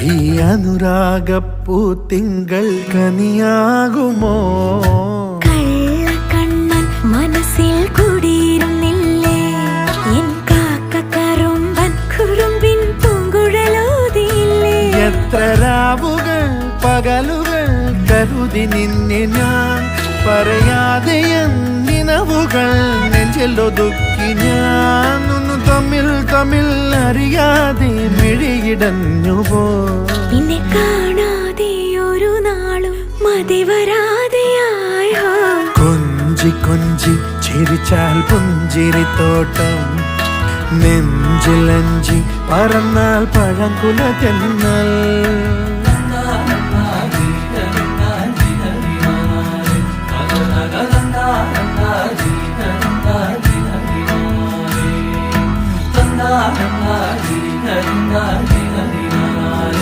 ഈ അനുരാഗപ്പൂ തിങ്കൾ കനിയാകുമോ? കള്ളക്കണ്ണൻ മനസ്സിൽ കുടിയിരുന്നില്ലേ? എൻ കാക്കക്കറുമ്പൻ കുറുമ്പിൻ പൂങ്കുഴലോതിയില്ലേ? എത്ര രാവുകൾ പകലുകൾ കരുതി നിന്നെ ഞാൻ, പറയാതെ നിനവുകൾ നെഞ്ചിലൊതുക്കി ഞാൻ. തമ്മിൽ തമ്മിൽ അറിയാതെ മിഴിയിടഞ്ഞുപോ. നിന്നെ കാണാതെ ഒരു നാളും മതി വരാതെയായോ? കൊഞ്ചി കൊഞ്ചി ചിരിച്ചാൽ പുഞ്ചിരിത്തോട്ടം, നെഞ്ചിലഞ്ചി പറന്നാൽ പഴങ്കുല തെന്നൽ. na na na